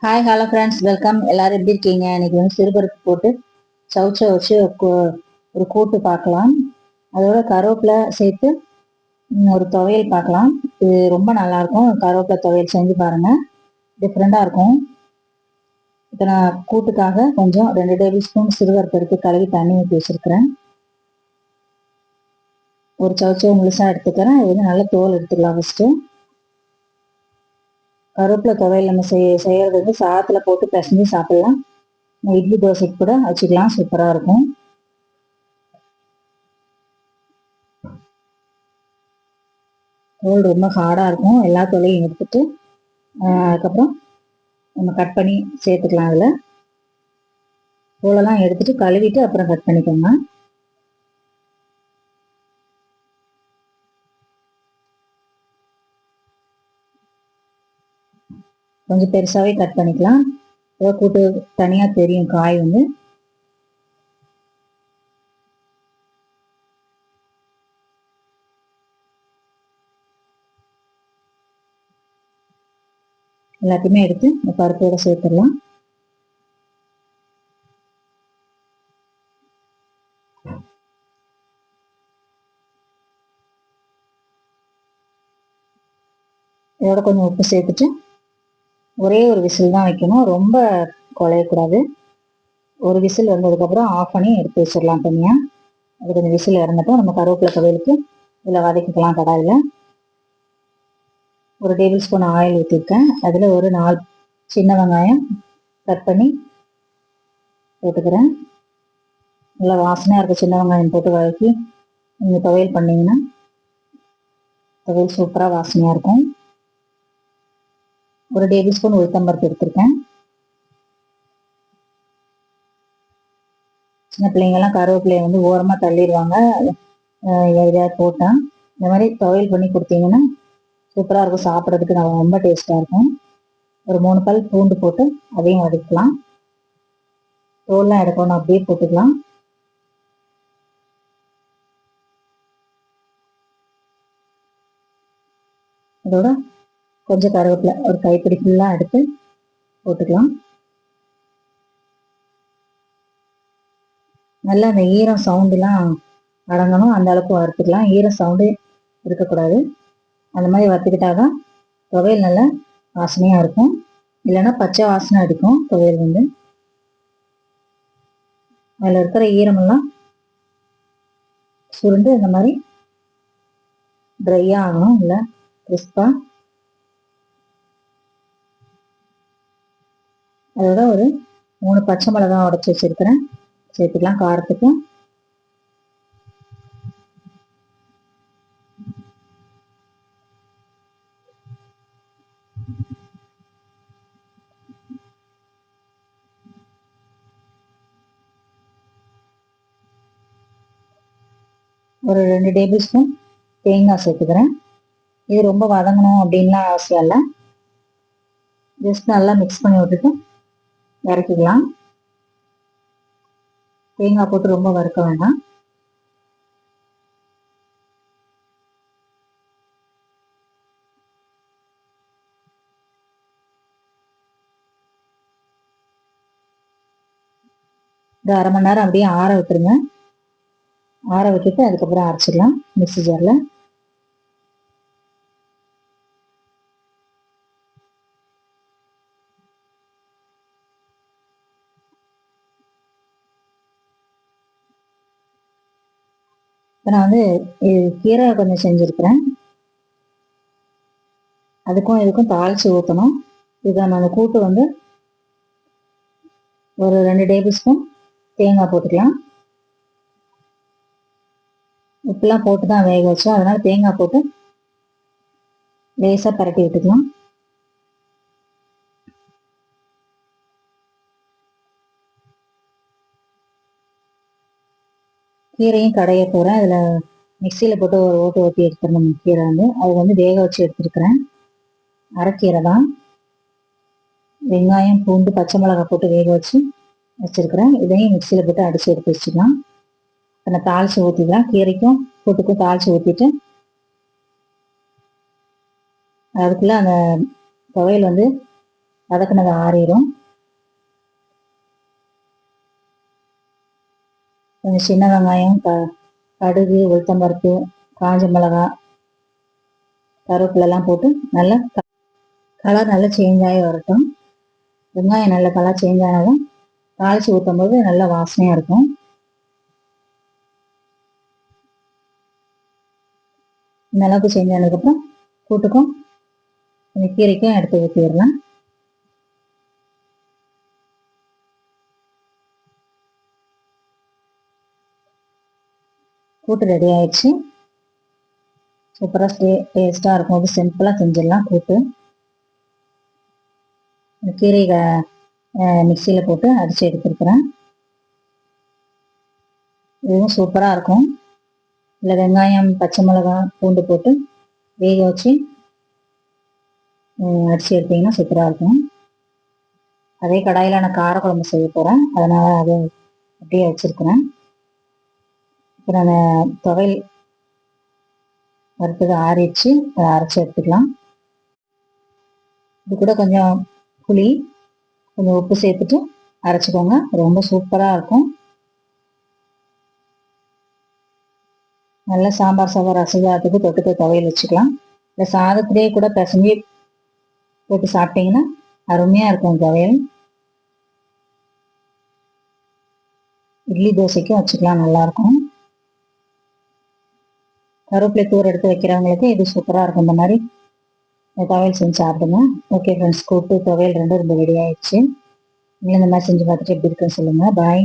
Hi hello friends, welcome. எல்லாரும் எப்படி இருக்கீங்க? இன்னைக்கு வந்து சிறுபருப்பு போட்டு சவுச்ச வச்சு ஒரு கூட்டு பார்க்கலாம். அதோட கருவேப்பிலை சேர்த்து ஒரு துவையல் பார்க்கலாம். இது ரொம்ப நல்லா இருக்கும். கருவேப்பிலை துவையல் செஞ்சு பாருங்க, டிஃப்ரெண்டா இருக்கும். இப்போ நான் கூட்டுக்காக கொஞ்சம் 2 டேபிள் ஸ்பூன் சிறுபருப்பு எடுத்து கழுவி தண்ணி ஊற்றி வச்சிருக்கிறேன். ஒரு சவுச்சவை முழுசா எடுத்துக்கிறேன். இது வந்து நல்ல தோல் எடுத்துக்கலாம். ஃபர்ஸ்ட் கருவேப்பிலை துவையல் நம்ம செய்யறது வந்து சாதத்துல போட்டு பிசைஞ்சு சாப்பிடலாம். இட்லி தோசைக்கு கூட வச்சுக்கலாம், சூப்பரா இருக்கும். தோல் ரொம்ப ஹார்டா இருக்கும். எல்லா தோலையும் எடுத்துட்டு அதுக்கப்புறம் நம்ம கட் பண்ணி சேர்த்துக்கலாம். அதில் தோலெல்லாம் எடுத்துட்டு கழுவிட்டு அப்புறம் கட் பண்ணிக்கோங்க. கொஞ்சம் பெருசாவே கட் பண்ணிக்கலாம். கூட்டு தனியா தெரியும் காய் வந்து. எல்லாத்தையுமே எடுத்து இந்த பருப்போட சேர்த்துடலாம். இதோட கொஞ்சம் உப்பு சேர்த்துட்டு ஒரே ஒரு விசில் தான் வைக்கணும். ரொம்ப குழையக்கூடாது. ஒரு விசில் வந்ததுக்கப்புறம் ஆஃப் பண்ணி எடுத்து வச்சிடலாம் தனியா. அது கொஞ்சம் விசில் இறங்கட்டும். நம்ம கருவேப்பிலை துவையலுக்கு இதில் வதக்கிக்கலாம். கடாயில் ஒரு டேபிள் ஸ்பூன் ஆயில் ஊற்றிருக்கேன். அதில் ஒரு 4 சின்ன வெங்காயம் கட் பண்ணி போட்டுக்கிறேன். நல்லா வாசனையாக இருக்க சின்ன வெங்காயம் போட்டு வதக்கி நீங்கள் துவையல் பண்ணிங்கன்னா துவையல் சூப்பராக வாசனையாக இருக்கும். ஒரு டேபிள் ஸ்பூன் உளுத்தம்பருப்பு எடுத்திருக்கேன். சின்ன பிள்ளைங்கெல்லாம் கருவேப்பிலையை வந்து ஓரமாக தள்ளிடுவாங்க. எதையாவது போட்டால் இந்த மாதிரி துவையல் பண்ணி கொடுத்தீங்கன்னா சூப்பராக இருக்கும். சாப்பிட்றதுக்கு ரொம்ப டேஸ்ட்டாக இருக்கும். ஒரு 3 பல் பூண்டு போட்டு அதையும் வதக்கலாம். தோல்லாம் எடுக்கணும், அப்படியே போட்டுக்கலாம். அதோட கொஞ்சம் கருவேப்பிலை ஒரு கைப்பிடி ஃபுல்லாக எடுத்து போட்டுக்கலாம். நல்லா அந்த ஈரம் சவுண்டுலாம் அடங்கணும், அந்த அளவுக்கு வறுத்துக்கலாம். ஈரம் சவுண்டு இருக்கக்கூடாது. அந்த மாதிரி வறுத்துக்கிட்டாதான் துவையல் நல்லா வாசனையாக இருக்கும். இல்லைன்னா பச்சை வாசனை அடிக்கும் துவையல் வந்து. அதில் இருக்கிற ஈரமெல்லாம் சுருண்டு இந்த மாதிரி ட்ரையாக ஆகணும், இல்லை கிறிஸ்பாக. அதோட ஒரு 3 பச்சை மிளகாய் உடச்சி வச்சிருக்கிறேன், சேர்த்துக்கலாம் காரத்துக்கு. ஒரு 2 டேபிள் ஸ்பூன் தேங்காய் சேர்த்துக்கிறேன். இது ரொம்ப வதங்கணும் அப்படின்லாம் அவசியம் இல்லை. ஜஸ்ட் நல்லா மிக்ஸ் பண்ணி விட்டுட்டு இறக்கிக்கலாம். தேங்காய் போட்டு ரொம்ப வறுக்க வேண்டாம். இது அரை மணி நேரம் அப்படியே ஆற விட்டுருங்க. ஆற விட்டுட்டு அதுக்கப்புறம் அரைச்சிடலாம் மிக்ஸி ஜாரில். இப்போ நான் வந்து கீரை கொஞ்சம் செஞ்சுருக்கிறேன். அதுக்கும் இதுக்கும் தாளித்து ஊற்றணும். இதை நம்ம அந்த கூட்டு வந்து ஒரு 2 டேபிள் ஸ்பூன் தேங்காய் போட்டுக்கலாம். உப்புலாம் போட்டு தான் வேக வச்சோம், அதனால தேங்காய் போட்டு லேசாக பரட்டி விட்டுக்கலாம். கீரையும் கடைய போகிறேன். அதில் மிக்சியில் போட்டு ஒரு ஓட்டு ஓட்டி எடுத்துடணும். கீரை வந்து அது வந்து வேக வச்சு எடுத்துருக்கிறேன். அரைக்கீரை தான். வெங்காயம் பூண்டு பச்சை மிளகாய் போட்டு வேக வச்சு வச்சிருக்கிறேன். இதையும் மிக்சியில் போட்டு அடித்து எடுத்து வச்சுக்கலாம். இப்போ நான் தாளித்து ஊற்றிக்கலாம். கீரைக்கும் கூட்டுக்கும் தாளித்து ஊற்றிட்டு அதுக்குள்ளே அந்த துவையல் வந்து வதக்குனது ஆறிடும். கொஞ்சம் சின்ன வெங்காயம், கடுகு, உளுத்தம்பருப்பு, காஞ்ச மிளகா, கருவேப்பிலெல்லாம் போட்டு நல்லா கலர் நல்லா சேஞ்ச் ஆகி வரட்டும். வெங்காயம் நல்ல கலர் சேஞ்ச் ஆனாலும் தாளித்து ஊற்றும் போது நல்லா வாசனையாக இருக்கும். இந்த அளவுக்கு சேஞ்ச் ஆனதுக்கப்புறம் கூட்டுக்கும் இந்த கீரைக்கும் எடுத்து ஊற்றிடலாம். கூட்டு ரெடி ஆயிடுச்சு. சூப்பராக டேஸ்ட்டாக இருக்கும். அது சிம்பிளாக செஞ்சிடலாம். கூட்டு கீரை மிக்சியில் போட்டு அடித்து எடுத்துருக்குறேன். இதுவும் சூப்பராக இருக்கும். இல்லை வெங்காயம், பச்சை மிளகா, பூண்டு போட்டு வேக வச்சு அடித்து எடுத்திங்கன்னா சூப்பராக இருக்கும். அதே கடாயில் நான் காரக்குழம்பு செய்ய போகிறேன். அதனால் அதை அப்படியே வச்சுருக்கிறேன். இப்போ நான் துவையல் வறுத்தது ஆறிடுச்சு. அதை அரைச்சி எடுத்துக்கலாம். இது கூட கொஞ்சம் புளி, கொஞ்சம் உப்பு சேர்த்துட்டு அரைச்சிக்கோங்க. ரொம்ப சூப்பராக இருக்கும். நல்லா சாம்பார் சாதம், ரசத்துக்கு தொட்டுக்க துவையல் வச்சுக்கலாம். இல்லை சாதத்திலேயே கூட பிசைஞ்சு போட்டு சாப்பிட்டீங்கன்னா அருமையாக இருக்கும் துவையல். இட்லி தோசைக்கும் வச்சுக்கலாம், நல்லாயிருக்கும். கருவேப்பிலை தூர் எடுத்து வைக்கிறவங்களுக்கு இது சூப்பராக இருக்கும். இந்த மாதிரி துவையல் செஞ்சு சாப்பிடுங்க. ஓகே ஃப்ரெண்ட்ஸ், கூட்டு துவையல் ரெண்டும் ரொம்ப ரெடி ஆயிடுச்சு. நீங்களும் இந்த மாதிரி செஞ்சு பார்த்துட்டு எப்படி இருக்குன்னு சொல்லுங்கள். பாய்.